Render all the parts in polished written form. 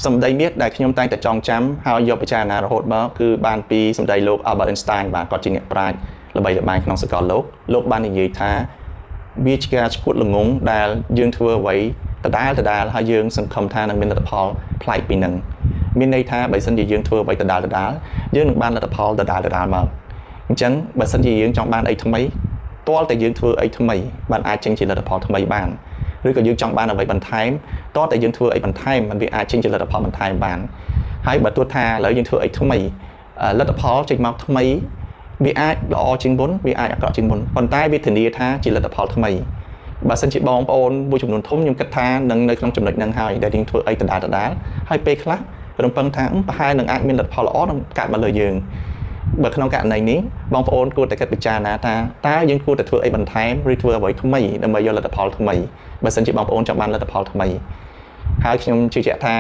សម្ដីមាសដែលខ្ញុំតែងតែចងចាំហើយយកពិចារណារហូតមកគឺបានពីសម្ដីលោក Albert Einstein បាទគាត់ជាអ្នកប្រាជ្ញល្បីល្បាញក្នុងសកលលោកបាននិយាយថាវាជាការឈួតល្ងង់ដែលយើងធ្វើអ្វីដដែលហើយយើងសង្ឃឹមថានឹងមានលទ្ធផលប្លែកពីនឹងមានន័យថាបើសិនជាយើងធ្វើអ្វីដដែលយើងនឹងបានលទ្ធផលដដែលមកអញ្ចឹងបើសិនជាយើងចង់បានអីថ្មីទាល់តែយើងធ្វើអីថ្មីបានអាចចេញជាលទ្ធផលថ្មីបានឬក៏យើងចង់បានអ្វីបន្ថែមតើតែយើងធ្វើអីបន្ថែមมันវាអាចចេញជាលទ្ធផលបន្ថែមបានហើយបើទោះថាឥឡូវយើងធ្វើអីថ្មីលទ្ធផលចេញមកថ្មីវាអាចល្អជាងមុនវាអាចអាក្រក់ជាងមុនប៉ុន្តែវាធានាថាជាលទ្ធផលថ្មីបើសិនជាបងប្អូនមួយចំនួនធំខ្ញុំគិតថានឹងនៅក្នុងចំណុចហ្នឹងហើយដែលយើងធ្វើអីដដែលហើយពេលខ្លះរំពឹងថាប្រហែលនឹងអាចមានលទ្ធផលល្អនឹងកើតមកលើយើងបើក្នុងករណីនេះបងប្អូនគួរតែគិតពិចារណាថាតើយើងគួរតែធ្វើអីបន្ថែមឬធ្វើអ្វីថ្មីដើម្បីយកលទ្ធផលថ្មីបើសិនជាបងប្អូនចង់បានលទ្ធផលថ្មីហើយខ្ញុំជឿជាក់ថា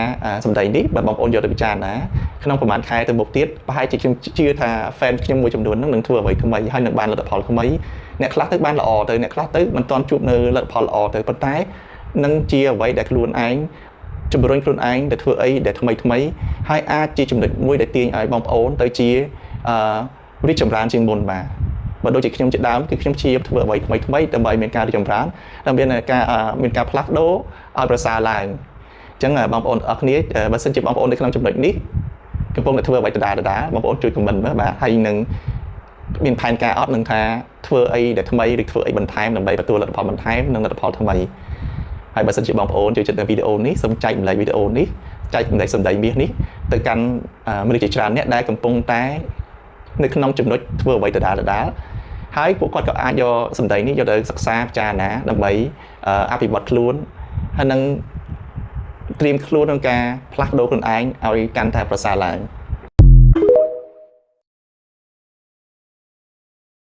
សម្ដីនេះបើបងប្អូនយកទៅពិចារណាក្នុងប្រហែលខែទៅមុខទៀតប្រហែលជាខ្ញុំជឿថា fan ខ្ញុំមួយចំនួននឹងធ្វើអ្វីថ្មីហើយនឹងបានលទ្ធផលថ្មីអ្នកខ្លះទៅបានល្អទៅអ្នកខ្លះទៅមិនទាន់ជួបនៅលទ្ធផលល្អទៅប៉ុន្តែនឹងជាអ្វីដែលខ្លួនឯងជំរុញខ្លួនឯងទៅធ្វើអីដែលថ្មីហើយអាចជាចំណុចមួយដែលទាញឲ្យបងប្អូនទៅជារីកចម្រើនជាងមុនបាទបើដូចជាខ្ញុំជាដើមគឺខ្ញុំជាធ្វើអ្វីថ្មីដើម្បីមានការរីកចម្រើនដើម្បីមានការផ្លាស់ប្ដូរឲ្យប្រសើរឡើងអញ្ចឹងបងប្អូនអរគ្នាបើសិនជាបងប្អូននៅក្នុងចំណុចនេះកំពុងតែធ្វើអ្វីដដែលបងប្អូនជួយ comment មើលបាទហើយនឹងមានផែនការអត់នឹងថាធ្វើអីដែលថ្មីឬធ្វើអីបន្ថែមដើម្បីទទួលលទ្ធផលបន្ថែមនិងលទ្ធផលថ្មីហើយបើសិនជាបងប្អូនចូលចិត្តនៅវីដេអូនេះសូមចែកម្លែកវីដេអូនេះចែកម្លែកសម្ដីមាសនេះទៅកាន់មនុស្សជាច្រើនអ្នកដែលកំពុងតែនៅក្នុងចំណុចធ្វើអ្វីដដែលហើយពួកគាត់ក៏អាចយកសម្ដីនេះយកទៅសិក្សាពិចារណាដើម្បីអភិវឌ្ឍខ្លួនហើយនឹងត្រៀមខ្លួនក្នុងការផ្លាស់ប្ដូរខ្លួនឯងឲ្យកាន់តែប្រសើរឡើង